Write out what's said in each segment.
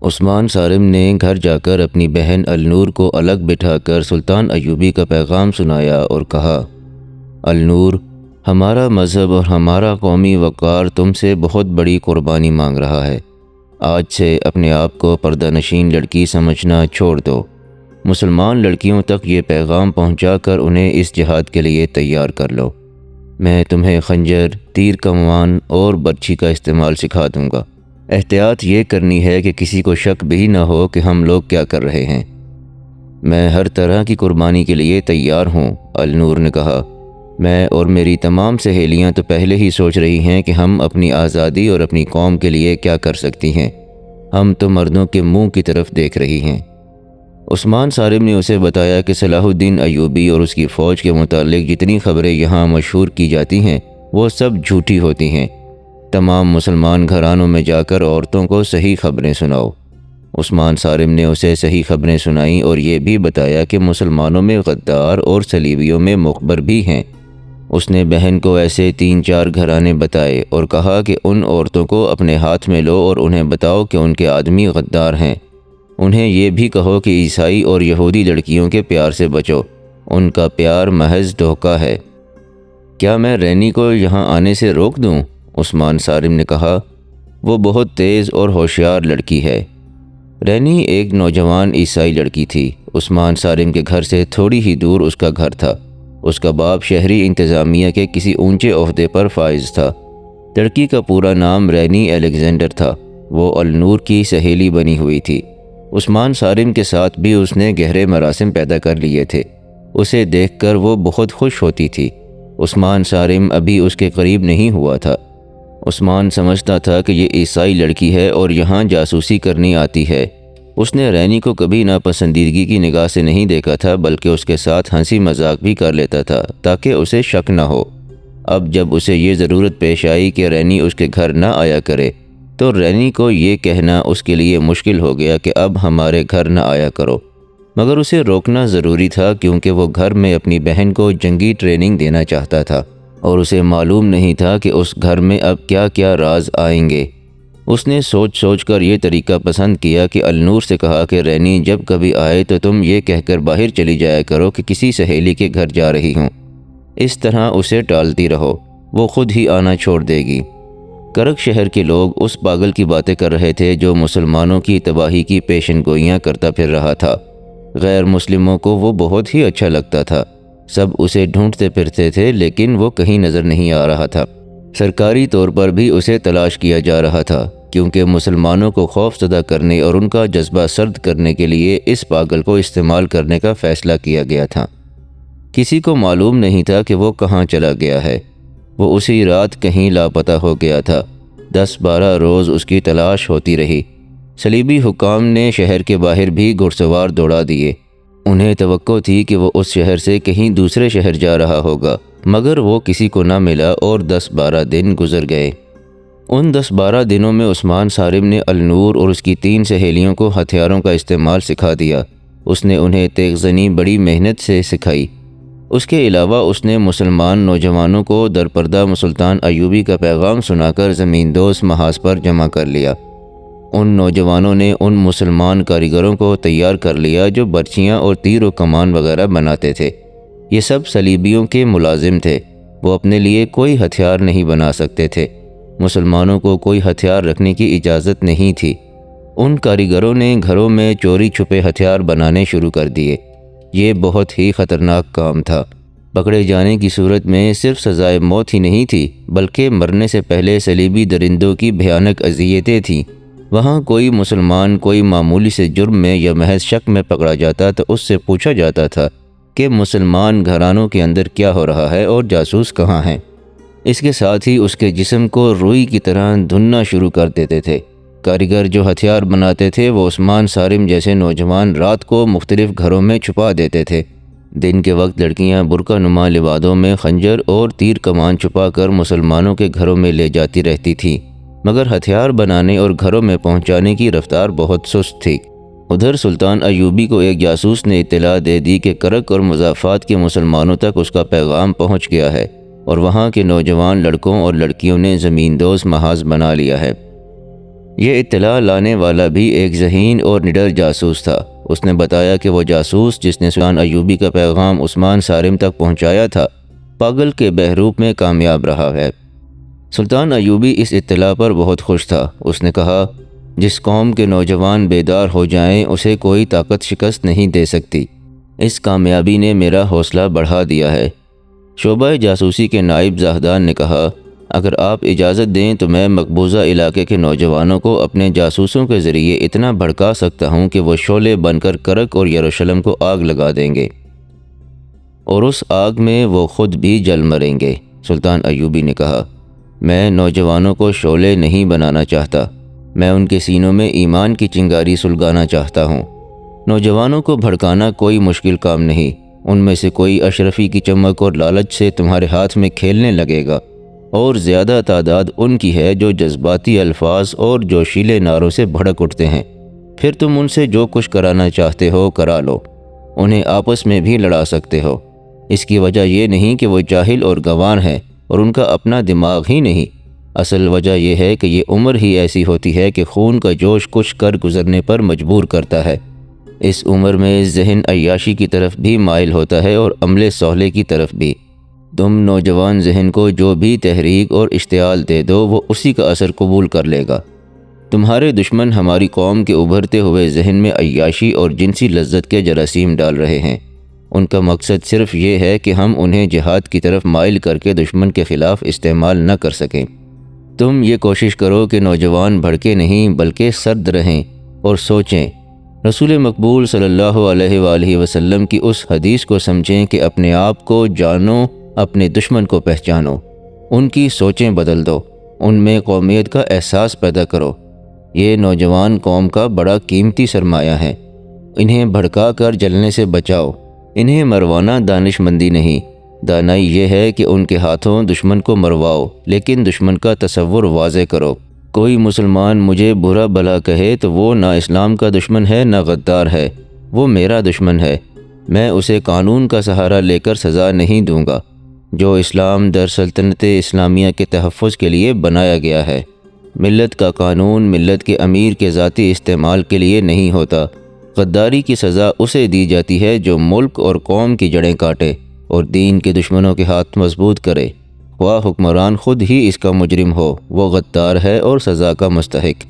عثمان صارم نے گھر جا کر اپنی بہن النور کو الگ بٹھا کر سلطان ایوبی کا پیغام سنایا اور کہا، النور، ہمارا مذہب اور ہمارا قومی وقار تم سے بہت بڑی قربانی مانگ رہا ہے۔ آج سے اپنے آپ کو پردہ نشین لڑکی سمجھنا چھوڑ دو۔ مسلمان لڑکیوں تک یہ پیغام پہنچا کر انہیں اس جہاد کے لیے تیار کر لو۔ میں تمہیں خنجر، تیر کمان اور برچھی کا استعمال سکھا دوں گا۔ احتیاط یہ کرنی ہے کہ کسی کو شک بھی نہ ہو کہ ہم لوگ کیا کر رہے ہیں۔ میں ہر طرح کی قربانی کے لیے تیار ہوں، النور نے کہا۔ میں اور میری تمام سہیلیاں تو پہلے ہی سوچ رہی ہیں کہ ہم اپنی آزادی اور اپنی قوم کے لیے کیا کر سکتی ہیں۔ ہم تو مردوں کے منہ کی طرف دیکھ رہی ہیں۔ عثمان صارم نے اسے بتایا کہ صلاح الدین ایوبی اور اس کی فوج کے متعلق جتنی خبریں یہاں مشہور کی جاتی ہیں وہ سب جھوٹی ہوتی ہیں۔ تمام مسلمان گھرانوں میں جا کر عورتوں کو صحیح خبریں سناؤ۔ عثمان صارم نے اسے صحیح خبریں سنائیں اور یہ بھی بتایا کہ مسلمانوں میں غدار اور صلیبیوں میں مخبر بھی ہیں۔ اس نے بہن کو ایسے 3-4 گھرانے بتائے اور کہا کہ ان عورتوں کو اپنے ہاتھ میں لو اور انہیں بتاؤ کہ ان کے آدمی غدار ہیں۔ انہیں یہ بھی کہو کہ عیسائی اور یہودی لڑکیوں کے پیار سے بچو، ان کا پیار محض دھوکہ ہے۔ کیا میں رینی کو یہاں آنے سے روک دوں؟ عثمان صارم نے کہا۔ وہ بہت تیز اور ہوشیار لڑکی ہے۔ رینی ایک نوجوان عیسائی لڑکی تھی۔ عثمان صارم کے گھر سے تھوڑی ہی دور اس کا گھر تھا۔ اس کا باپ شہری انتظامیہ کے کسی اونچے عہدے پر فائز تھا۔ لڑکی کا پورا نام رینی الیگزینڈر تھا۔ وہ النور کی سہیلی بنی ہوئی تھی۔ عثمان صارم کے ساتھ بھی اس نے گہرے مراسم پیدا کر لیے تھے۔ اسے دیکھ کر وہ بہت خوش ہوتی تھی۔ عثمان صارم ابھی اس کے قریب نہیں ہوا تھا۔ عثمان سمجھتا تھا کہ یہ عیسائی لڑکی ہے اور یہاں جاسوسی کرنی آتی ہے۔ اس نے رینی کو کبھی ناپسندیدگی کی نگاہ سے نہیں دیکھا تھا، بلکہ اس کے ساتھ ہنسی مذاق بھی کر لیتا تھا تاکہ اسے شک نہ ہو۔ اب جب اسے یہ ضرورت پیش آئی کہ رینی اس کے گھر نہ آیا کرے تو رینی کو یہ کہنا اس کے لیے مشکل ہو گیا کہ اب ہمارے گھر نہ آیا کرو، مگر اسے روکنا ضروری تھا کیونکہ وہ گھر میں اپنی بہن کو جنگی ٹریننگ دینا چاہتا تھا اور اسے معلوم نہیں تھا کہ اس گھر میں اب کیا کیا راز آئیں گے۔ اس نے سوچ کر یہ طریقہ پسند کیا کہ النور سے کہا کہ رینی جب کبھی آئے تو تم یہ کہہ کر باہر چلی جایا کرو کہ کسی سہیلی کے گھر جا رہی ہوں۔ اس طرح اسے ٹالتی رہو، وہ خود ہی آنا چھوڑ دے گی۔ کرک شہر کے لوگ اس پاگل کی باتیں کر رہے تھے جو مسلمانوں کی تباہی کی پیشن گوئیاں کرتا پھر رہا تھا۔ غیر مسلموں کو وہ بہت ہی اچھا لگتا تھا۔ سب اسے ڈھونڈتے پھرتے تھے لیکن وہ کہیں نظر نہیں آ رہا تھا۔ سرکاری طور پر بھی اسے تلاش کیا جا رہا تھا کیونکہ مسلمانوں کو خوف زدہ کرنے اور ان کا جذبہ سرد کرنے کے لیے اس پاگل کو استعمال کرنے کا فیصلہ کیا گیا تھا۔ کسی کو معلوم نہیں تھا کہ وہ کہاں چلا گیا ہے۔ وہ اسی رات کہیں لاپتہ ہو گیا تھا۔ 10-12 روز اس کی تلاش ہوتی رہی۔ صلیبی حکام نے شہر کے باہر بھی گھڑ سوار دوڑا دیے۔ انہیں توقع تھی کہ وہ اس شہر سے کہیں دوسرے شہر جا رہا ہوگا، مگر وہ کسی کو نہ ملا اور 10-12 دن گزر گئے۔ ان 10-12 دنوں میں عثمان صارم نے النور اور اس کی 3 سہیلیوں کو ہتھیاروں کا استعمال سکھا دیا۔ اس نے انہیں تیغ زنی بڑی محنت سے سکھائی۔ اس کے علاوہ اس نے مسلمان نوجوانوں کو درپردہ سلطان ایوبی کا پیغام سنا کر زمین دوز محاذ پر جمع کر لیا۔ ان نوجوانوں نے ان مسلمان کاریگروں کو تیار کر لیا جو برچیاں اور تیر و کمان وغیرہ بناتے تھے۔ یہ سب صلیبیوں کے ملازم تھے۔ وہ اپنے لیے کوئی ہتھیار نہیں بنا سکتے تھے۔ مسلمانوں کو کوئی ہتھیار رکھنے کی اجازت نہیں تھی۔ ان کاریگروں نے گھروں میں چوری چھپے ہتھیار بنانے شروع کر دیے۔ یہ بہت ہی خطرناک کام تھا۔ پکڑے جانے کی صورت میں صرف سزائے موت ہی نہیں تھی بلکہ مرنے سے پہلے صلیبی درندوں کی بھیانک اذیتیں تھیں۔ وہاں کوئی مسلمان کوئی معمولی سے جرم میں یا محض شک میں پکڑا جاتا تو اس سے پوچھا جاتا تھا کہ مسلمان گھرانوں کے اندر کیا ہو رہا ہے اور جاسوس کہاں ہیں۔ اس کے ساتھ ہی اس کے جسم کو روئی کی طرح دھننا شروع کر دیتے تھے۔ کاریگر جو ہتھیار بناتے تھے وہ عثمان صارم جیسے نوجوان رات کو مختلف گھروں میں چھپا دیتے تھے۔ دن کے وقت لڑکیاں برقع نما لبادوں میں خنجر اور تیر کمان چھپا کر مسلمانوں کے گھروں میں لے جاتی رہتی تھیں، مگر ہتھیار بنانے اور گھروں میں پہنچانے کی رفتار بہت سست تھی۔ ادھر سلطان ایوبی کو ایک جاسوس نے اطلاع دے دی کہ کرک اور مضافات کے مسلمانوں تک اس کا پیغام پہنچ گیا ہے اور وہاں کے نوجوان لڑکوں اور لڑکیوں نے زمین دوز محاذ بنا لیا ہے۔ یہ اطلاع لانے والا بھی ایک ذہین اور نڈر جاسوس تھا۔ اس نے بتایا کہ وہ جاسوس جس نے سلطان ایوبی کا پیغام عثمان صارم تک پہنچایا تھا، پاگل کے بہروپ میں کامیاب رہا ہے۔ سلطان ایوبی اس اطلاع پر بہت خوش تھا۔ اس نے کہا، جس قوم کے نوجوان بیدار ہو جائیں اسے کوئی طاقت شکست نہیں دے سکتی۔ اس کامیابی نے میرا حوصلہ بڑھا دیا ہے۔ شعبہ جاسوسی کے نائب زاہدان نے کہا، اگر آپ اجازت دیں تو میں مقبوضہ علاقے کے نوجوانوں کو اپنے جاسوسوں کے ذریعے اتنا بھڑکا سکتا ہوں کہ وہ شعلے بن کر کرک اور یروشلم کو آگ لگا دیں گے، اور اس آگ میں وہ خود بھی جل مریں گے۔ سلطان ایوبی نے کہا، میں نوجوانوں کو شعلے نہیں بنانا چاہتا، میں ان کے سینوں میں ایمان کی چنگاری سلگانا چاہتا ہوں۔ نوجوانوں کو بھڑکانا کوئی مشکل کام نہیں، ان میں سے کوئی اشرفی کی چمک اور لالچ سے تمہارے ہاتھ میں کھیلنے لگے گا، اور زیادہ تعداد ان کی ہے جو جذباتی الفاظ اور جوشیلے نعروں سے بھڑک اٹھتے ہیں۔ پھر تم ان سے جو کچھ کرانا چاہتے ہو کرا لو، انہیں آپس میں بھی لڑا سکتے ہو۔ اس کی وجہ یہ نہیں کہ وہ جاہل اور گنوار ہیں اور ان کا اپنا دماغ ہی نہیں، اصل وجہ یہ ہے کہ یہ عمر ہی ایسی ہوتی ہے کہ خون کا جوش کچھ کر گزرنے پر مجبور کرتا ہے۔ اس عمر میں ذہن عیاشی کی طرف بھی مائل ہوتا ہے اور عملے سہلے کی طرف بھی۔ تم نوجوان ذہن کو جو بھی تحریک اور اشتعال دے دو وہ اسی کا اثر قبول کر لے گا۔ تمہارے دشمن ہماری قوم کے ابھرتے ہوئے ذہن میں عیاشی اور جنسی لذت کے جراثیم ڈال رہے ہیں۔ ان کا مقصد صرف یہ ہے کہ ہم انہیں جہاد کی طرف مائل کر کے دشمن کے خلاف استعمال نہ کر سکیں۔ تم یہ کوشش کرو کہ نوجوان بھڑکے نہیں بلکہ سرد رہیں اور سوچیں۔ رسول مقبول صلی اللہ علیہ وآلہ وسلم کی اس حدیث کو سمجھیں کہ اپنے آپ کو جانو، اپنے دشمن کو پہچانو۔ ان کی سوچیں بدل دو، ان میں قومیت کا احساس پیدا کرو۔ یہ نوجوان قوم کا بڑا قیمتی سرمایہ ہے، انہیں بھڑکا کر جلنے سے بچاؤ۔ انہیں مروانا دانش مندی نہیں، دانائی یہ ہے کہ ان کے ہاتھوں دشمن کو مرواؤ، لیکن دشمن کا تصور واضح کرو۔ کوئی مسلمان مجھے برا بھلا کہے تو وہ نہ اسلام کا دشمن ہے نہ غدار ہے، وہ میرا دشمن ہے۔ میں اسے قانون کا سہارا لے کر سزا نہیں دوں گا، جو اسلام در سلطنت اسلامیہ کے تحفظ کے لیے بنایا گیا ہے۔ ملت کا قانون ملت کے امیر کے ذاتی استعمال کے لیے نہیں ہوتا۔ غداری کی سزا اسے دی جاتی ہے جو ملک اور قوم کی جڑیں کاٹے اور دین کے دشمنوں کے ہاتھ مضبوط کرے، خواہ حکمران خود ہی اس کا مجرم ہو، وہ غدار ہے اور سزا کا مستحق۔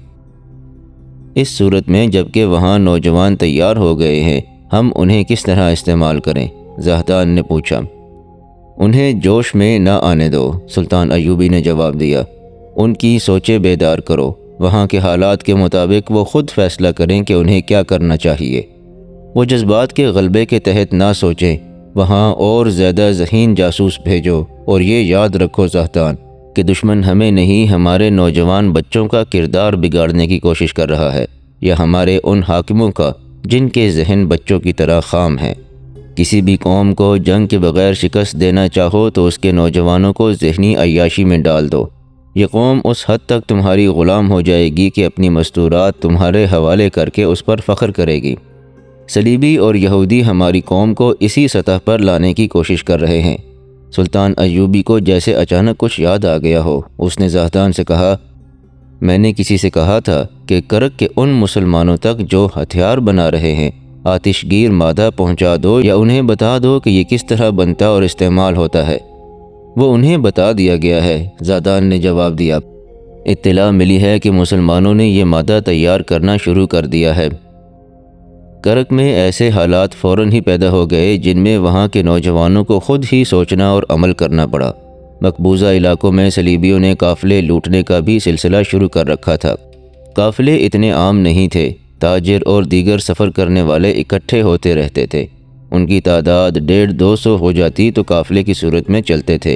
اس صورت میں جبکہ وہاں نوجوان تیار ہو گئے ہیں، ہم انہیں کس طرح استعمال کریں؟ زاہدان نے پوچھا۔ انہیں جوش میں نہ آنے دو، سلطان ایوبی نے جواب دیا۔ ان کی سوچیں بیدار کرو، وہاں کے حالات کے مطابق وہ خود فیصلہ کریں کہ انہیں کیا کرنا چاہیے۔ وہ جذبات کے غلبے کے تحت نہ سوچیں، وہاں اور زیادہ ذہین جاسوس بھیجو، اور یہ یاد رکھو زاہدان کہ دشمن ہمیں نہیں ہمارے نوجوان بچوں کا کردار بگاڑنے کی کوشش کر رہا ہے، یا ہمارے ان حاکموں کا جن کے ذہن بچوں کی طرح خام ہیں۔ کسی بھی قوم کو جنگ کے بغیر شکست دینا چاہو تو اس کے نوجوانوں کو ذہنی عیاشی میں ڈال دو۔ یہ قوم اس حد تک تمہاری غلام ہو جائے گی کہ اپنی مستورات تمہارے حوالے کر کے اس پر فخر کرے گی۔ صلیبی اور یہودی ہماری قوم کو اسی سطح پر لانے کی کوشش کر رہے ہیں۔ سلطان ایوبی کو جیسے اچانک کچھ یاد آ گیا ہو، اس نے زاہدان سے کہا، میں نے کسی سے کہا تھا کہ کرک کے ان مسلمانوں تک جو ہتھیار بنا رہے ہیں آتش گیر مادہ پہنچا دو، یا انہیں بتا دو کہ یہ کس طرح بنتا اور استعمال ہوتا ہے۔ وہ انہیں بتا دیا گیا ہے، زاہدان نے جواب دیا۔ اطلاع ملی ہے کہ مسلمانوں نے یہ مادہ تیار کرنا شروع کر دیا ہے۔ کرک میں ایسے حالات فوراً ہی پیدا ہو گئے جن میں وہاں کے نوجوانوں کو خود ہی سوچنا اور عمل کرنا پڑا۔ مقبوضہ علاقوں میں صلیبیوں نے قافلے لوٹنے کا بھی سلسلہ شروع کر رکھا تھا۔ قافلے اتنے عام نہیں تھے، تاجر اور دیگر سفر کرنے والے اکٹھے ہوتے رہتے تھے۔ ان کی تعداد 150-200 ہو جاتی تو قافلے کی صورت میں چلتے تھے۔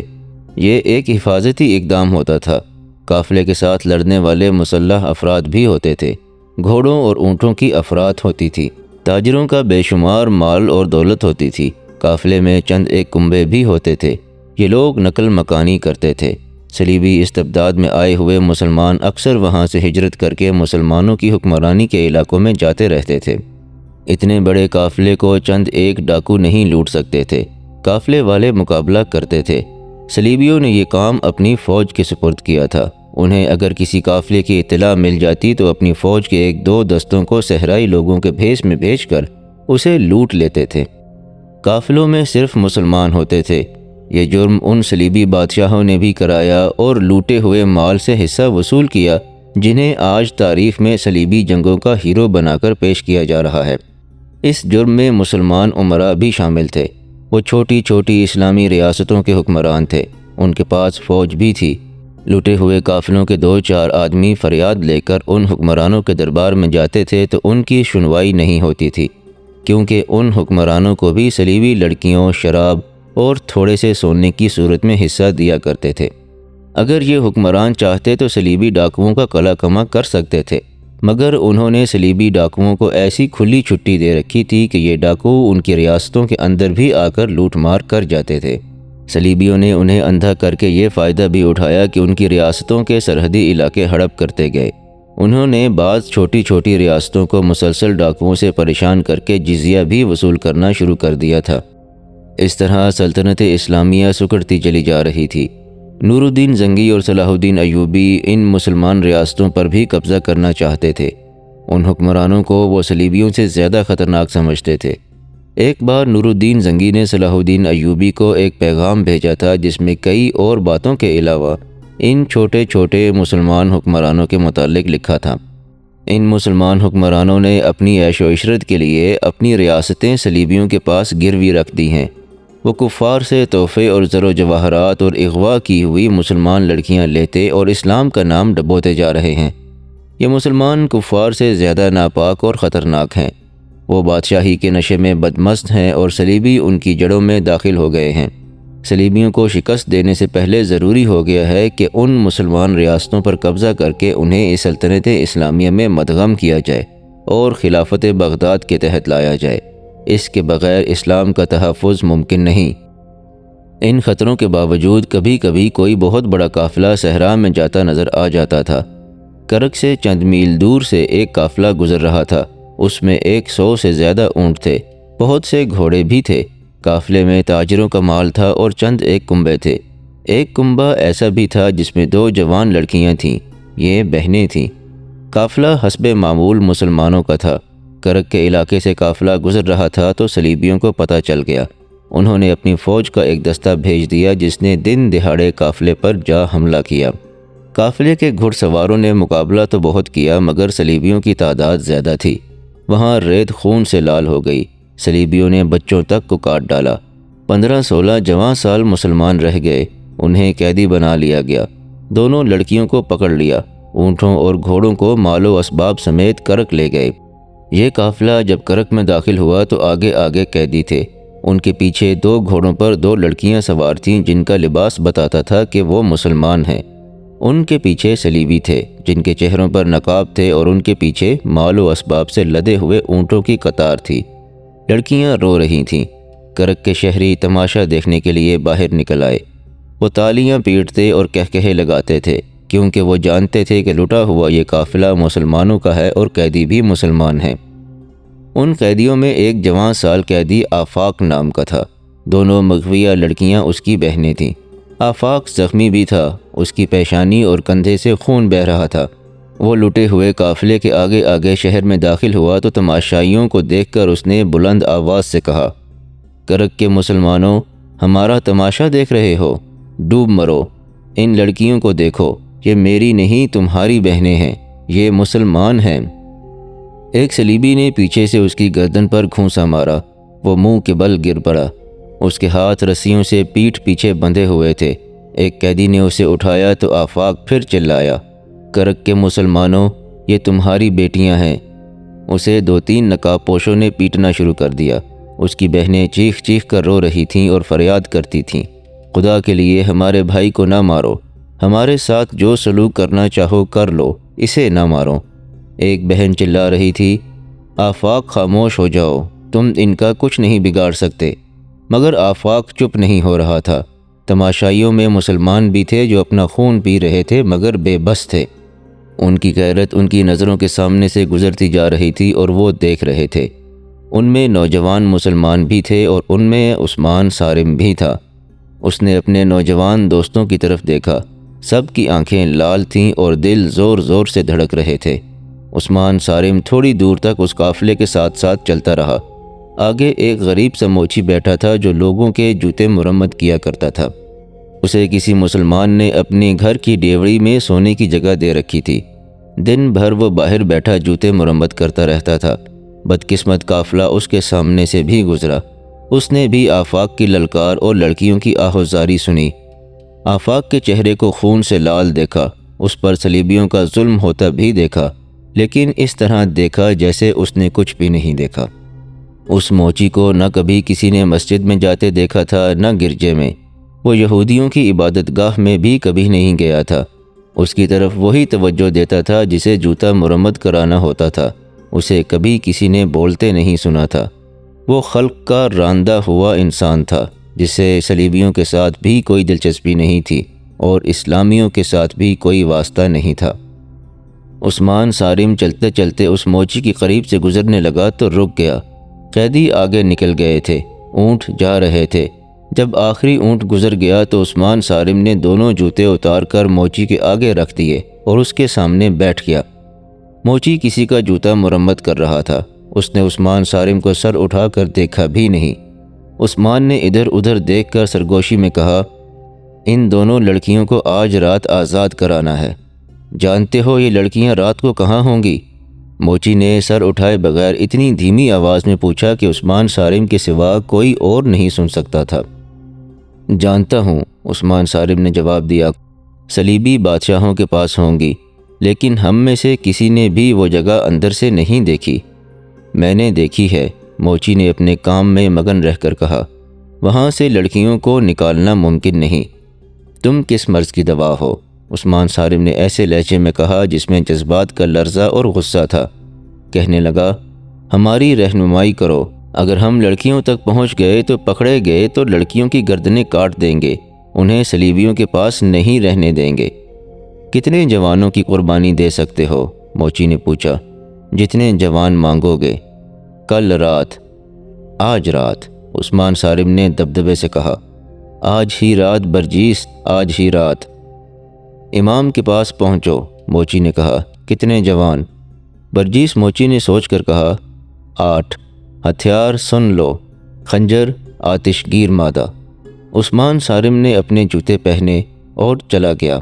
یہ ایک حفاظتی اقدام ہوتا تھا۔ قافلے کے ساتھ لڑنے والے مسلح افراد بھی ہوتے تھے۔ گھوڑوں اور اونٹوں کی افراد ہوتی تھی۔ تاجروں کا بے شمار مال اور دولت ہوتی تھی۔ قافلے میں چند ایک کنبے بھی ہوتے تھے۔ یہ لوگ نقل مکانی کرتے تھے۔ صلیبی استبداد میں آئے ہوئے مسلمان اکثر وہاں سے ہجرت کر کے مسلمانوں کی حکمرانی کے علاقوں میں جاتے رہتے تھے۔ اتنے بڑے قافلے کو چند ایک ڈاکو نہیں لوٹ سکتے تھے، قافلے والے مقابلہ کرتے تھے۔ صلیبیوں نے یہ کام اپنی فوج کے سپرد کیا تھا۔ انہیں اگر کسی قافلے کی اطلاع مل جاتی تو اپنی فوج کے ایک دو دستوں کو صحرائی لوگوں کے بھیس میں بھیج کر اسے لوٹ لیتے تھے۔ قافلوں میں صرف مسلمان ہوتے تھے۔ یہ جرم ان صلیبی بادشاہوں نے بھی کرایا اور لوٹے ہوئے مال سے حصہ وصول کیا جنہیں آج تاریخ میں صلیبی جنگوں کا ہیرو بنا کر پیش کیا جا رہا ہے۔ اس جرم میں مسلمان امراء بھی شامل تھے۔ وہ چھوٹی چھوٹی اسلامی ریاستوں کے حکمران تھے۔ ان کے پاس فوج بھی تھی۔ لوٹے ہوئے قافلوں کے 2-4 آدمی فریاد لے کر ان حکمرانوں کے دربار میں جاتے تھے تو ان کی سنوائی نہیں ہوتی تھی، کیونکہ ان حکمرانوں کو بھی صلیبی لڑکیوں، شراب اور تھوڑے سے سونے کی صورت میں حصہ دیا کرتے تھے۔ اگر یہ حکمران چاہتے تو صلیبی ڈاکوؤں کا قلع کما کر سکتے تھے، مگر انہوں نے صلیبی ڈاکوؤں کو ایسی کھلی چھٹی دے رکھی تھی کہ یہ ڈاکو ان کی ریاستوں کے اندر بھی آ کر لوٹ مار کر جاتے تھے۔ صلیبیوں نے انہیں اندھا کر کے یہ فائدہ بھی اٹھایا کہ ان کی ریاستوں کے سرحدی علاقے ہڑپ کرتے گئے۔ انہوں نے بعض چھوٹی چھوٹی ریاستوں کو مسلسل ڈاکوؤں سے پریشان کر کے جزیہ بھی وصول کرنا شروع کر دیا تھا۔ اس طرح سلطنت اسلامیہ سکڑتی چلی جا رہی تھی۔ نور الدین زنگی اور صلاح الدین ایوبی ان مسلمان ریاستوں پر بھی قبضہ کرنا چاہتے تھے۔ ان حکمرانوں کو وہ صلیبیوں سے زیادہ خطرناک سمجھتے تھے۔ ایک بار نور الدین زنگی نے صلاح الدین ایوبی کو ایک پیغام بھیجا تھا جس میں کئی اور باتوں کے علاوہ ان چھوٹے چھوٹے مسلمان حکمرانوں کے متعلق لکھا تھا۔ ان مسلمان حکمرانوں نے اپنی عیش و عشرت کے لیے اپنی ریاستیں صلیبیوں کے پاس گروی رکھ دی ہیں۔ وہ کفار سے تحفے اور زر و جواہرات اور اغوا کی ہوئی مسلمان لڑکیاں لیتے اور اسلام کا نام ڈبوتے جا رہے ہیں۔ یہ مسلمان کفار سے زیادہ ناپاک اور خطرناک ہیں۔ وہ بادشاہی کے نشے میں بدمست ہیں اور صلیبی ان کی جڑوں میں داخل ہو گئے ہیں۔ صلیبیوں کو شکست دینے سے پہلے ضروری ہو گیا ہے کہ ان مسلمان ریاستوں پر قبضہ کر کے انہیں اس سلطنت اسلامیہ میں مدغم کیا جائے اور خلافت بغداد کے تحت لایا جائے۔ اس کے بغیر اسلام کا تحفظ ممکن نہیں۔ ان خطروں کے باوجود کبھی کبھی کوئی بہت بڑا قافلہ صحرا میں جاتا نظر آ جاتا تھا۔ کرک سے چند میل دور سے ایک قافلہ گزر رہا تھا۔ اس میں 100 سے زیادہ اونٹ تھے، بہت سے گھوڑے بھی تھے۔ قافلے میں تاجروں کا مال تھا اور چند ایک کنبے تھے۔ ایک کنبہ ایسا بھی تھا جس میں 2 جوان لڑکیاں تھیں، یہ بہنیں تھیں۔ قافلہ حسب معمول مسلمانوں کا تھا۔ کرک کے علاقے سے قافلہ گزر رہا تھا تو صلیبیوں کو پتہ چل گیا۔ انہوں نے اپنی فوج کا ایک دستہ بھیج دیا جس نے دن دہاڑے قافلے پر جا حملہ کیا۔ قافلے کے گھڑ سواروں نے مقابلہ تو بہت کیا مگر صلیبیوں کی تعداد زیادہ تھی۔ وہاں ریت خون سے لال ہو گئی۔ صلیبیوں نے بچوں تک کو کاٹ ڈالا۔ 15-16 جوان سال مسلمان رہ گئے۔ انہیں قیدی بنا لیا گیا۔ دونوں لڑکیوں کو پکڑ لیا۔ اونٹوں اور گھوڑوں کو مال و اسباب سمیت کرک لے گئے۔ یہ قافلہ جب کرک میں داخل ہوا تو آگے آگے قیدی تھے۔ ان کے پیچھے 2 گھوڑوں پر 2 لڑکیاں سوار تھیں جن کا لباس بتاتا تھا کہ وہ مسلمان ہیں۔ ان کے پیچھے صلیبی تھے جن کے چہروں پر نقاب تھے اور ان کے پیچھے مال و اسباب سے لدے ہوئے اونٹوں کی قطار تھی۔ لڑکیاں رو رہی تھیں۔ کرک کے شہری تماشا دیکھنے کے لیے باہر نکل آئے۔ وہ تالیاں پیٹتے اور کہکہے لگاتے تھے کیونکہ وہ جانتے تھے کہ لٹا ہوا یہ قافلہ مسلمانوں کا ہے اور قیدی بھی مسلمان ہیں۔ ان قیدیوں میں ایک جوان سال قیدی آفاق نام کا تھا۔ دونوں مغویہ لڑکیاں اس کی بہنیں تھیں۔ آفاق زخمی بھی تھا، اس کی پیشانی اور کندھے سے خون بہہ رہا تھا۔ وہ لٹے ہوئے قافلے کے آگے آگے شہر میں داخل ہوا تو تماشائیوں کو دیکھ کر اس نے بلند آواز سے کہا، کرک کے مسلمانوں، ہمارا تماشا دیکھ رہے ہو؟ ڈوب مرو۔ ان لڑکیوں کو دیکھو، یہ میری نہیں تمہاری بہنیں ہیں، یہ مسلمان ہیں۔ ایک صلیبی نے پیچھے سے اس کی گردن پر گھونسا مارا۔ وہ منہ کے بل گر پڑا۔ اس کے ہاتھ رسیوں سے پیٹھ پیچھے بندھے ہوئے تھے۔ ایک قیدی نے اسے اٹھایا تو آفاق پھر چلایا، کرک کے مسلمانوں، یہ تمہاری بیٹیاں ہیں۔ اسے 2-3 نقاب پوشوں نے پیٹنا شروع کر دیا۔ اس کی بہنیں چیخ چیخ کر رو رہی تھیں اور فریاد کرتی تھیں، خدا کے لیے ہمارے بھائی کو نہ مارو، ہمارے ساتھ جو سلوک کرنا چاہو کر لو، اسے نہ مارو۔ ایک بہن چلا رہی تھی، آفاق خاموش ہو جاؤ، تم ان کا کچھ نہیں بگاڑ سکتے۔ مگر آفاق چپ نہیں ہو رہا تھا۔ تماشائیوں میں مسلمان بھی تھے جو اپنا خون پی رہے تھے مگر بے بس تھے۔ ان کی غیرت ان کی نظروں کے سامنے سے گزرتی جا رہی تھی اور وہ دیکھ رہے تھے۔ ان میں نوجوان مسلمان بھی تھے اور ان میں عثمان صارم بھی تھا۔ اس نے اپنے نوجوان دوستوں کی طرف دیکھا۔ سب کی آنکھیں لال تھیں اور دل زور زور سے دھڑک رہے تھے۔ عثمان صارم تھوڑی دور تک اس قافلے کے ساتھ ساتھ چلتا رہا۔ آگے ایک غریب سا موچی بیٹھا تھا جو لوگوں کے جوتے مرمت کیا کرتا تھا۔ اسے کسی مسلمان نے اپنی گھر کی ڈیوڑی میں سونے کی جگہ دے رکھی تھی۔ دن بھر وہ باہر بیٹھا جوتے مرمت کرتا رہتا تھا۔ بدقسمت قافلہ اس کے سامنے سے بھی گزرا۔ اس نے بھی آفاق کی للکار اور لڑکیوں کی آہوزاری سنی۔ آفاق کے چہرے کو خون سے لال دیکھا، اس پر صلیبیوں کا ظلم ہوتا بھی دیکھا، لیکن اس طرح دیکھا جیسے اس نے کچھ بھی نہیں دیکھا۔ اس موچی کو نہ کبھی کسی نے مسجد میں جاتے دیکھا تھا نہ گرجے میں۔ وہ یہودیوں کی عبادت گاہ میں بھی کبھی نہیں گیا تھا۔ اس کی طرف وہی توجہ دیتا تھا جسے جوتا مرمت کرانا ہوتا تھا۔ اسے کبھی کسی نے بولتے نہیں سنا تھا۔ وہ خلق کا راندہ ہوا انسان تھا جسے صلیبیوں کے ساتھ بھی کوئی دلچسپی نہیں تھی اور اسلامیوں کے ساتھ بھی کوئی واسطہ نہیں تھا۔ عثمان صارم چلتے چلتے اس موچی کی قریب سے گزرنے لگا تو رک گیا۔ قیدی آگے نکل گئے تھے، اونٹ جا رہے تھے۔ جب آخری اونٹ گزر گیا تو عثمان صارم نے دونوں جوتے اتار کر موچی کے آگے رکھ دیے اور اس کے سامنے بیٹھ گیا۔ موچی کسی کا جوتا مرمت کر رہا تھا۔ اس نے عثمان صارم کو سر اٹھا کر دیکھا بھی نہیں۔ عثمان نے ادھر ادھر دیکھ کر سرگوشی میں کہا، ان دونوں لڑکیوں کو آج رات آزاد کرانا ہے۔ جانتے ہو یہ لڑکیاں رات کو کہاں ہوں گی؟ موچی نے سر اٹھائے بغیر اتنی دھیمی آواز میں پوچھا کہ عثمان صارم کے سوا کوئی اور نہیں سن سکتا تھا۔ جانتا ہوں، عثمان صارم نے جواب دیا، صلیبی بادشاہوں کے پاس ہوں گی، لیکن ہم میں سے کسی نے بھی وہ جگہ اندر سے نہیں دیکھی۔ میں نے دیکھی ہے، موچی نے اپنے کام میں مگن رہ کر کہا۔ وہاں سے لڑکیوں کو نکالنا ممکن نہیں۔ تم کس مرض کی دوا ہو؟ عثمان صارم نے ایسے لہجے میں کہا جس میں جذبات کا لرزہ اور غصہ تھا۔ کہنے لگا، ہماری رہنمائی کرو۔ اگر ہم لڑکیوں تک پہنچ گئے تو پکڑے گئے تو لڑکیوں کی گردنیں کاٹ دیں گے، انہیں صلیبیوں کے پاس نہیں رہنے دیں گے۔ کتنے جوانوں کی قربانی دے سکتے ہو؟ موچی نے پوچھا۔ جتنے جوان مانگو گے۔ کل رات، آج رات، عثمان صارم نے دبدبے سے کہا۔ آج ہی رات برجیس، آج ہی رات۔ امام کے پاس پہنچو، موچی نے کہا۔ کتنے جوان؟ برجیس موچی نے سوچ کر کہا، 8۔ ہتھیار سن لو، خنجر، آتش گیر مادہ۔ عثمان صارم نے اپنے جوتے پہنے اور چلا گیا۔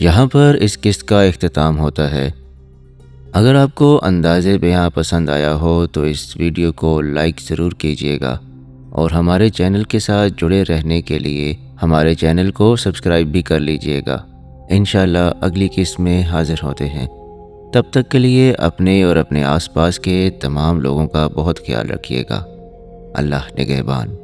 یہاں پر اس قسط کا اختتام ہوتا ہے۔ اگر آپ کو انداز بیاں پسند آیا ہو تو اس ویڈیو کو لائک ضرور کیجیے گا اور ہمارے چینل کے ساتھ جڑے رہنے کے لیے ہمارے چینل کو سبسکرائب بھی کر لیجیے گا۔ انشاءاللہ اگلی قسط میں حاضر ہوتے ہیں۔ تب تک کے لیے اپنے اور اپنے آس پاس کے تمام لوگوں کا بہت خیال رکھیے گا۔ اللہ نگہبان۔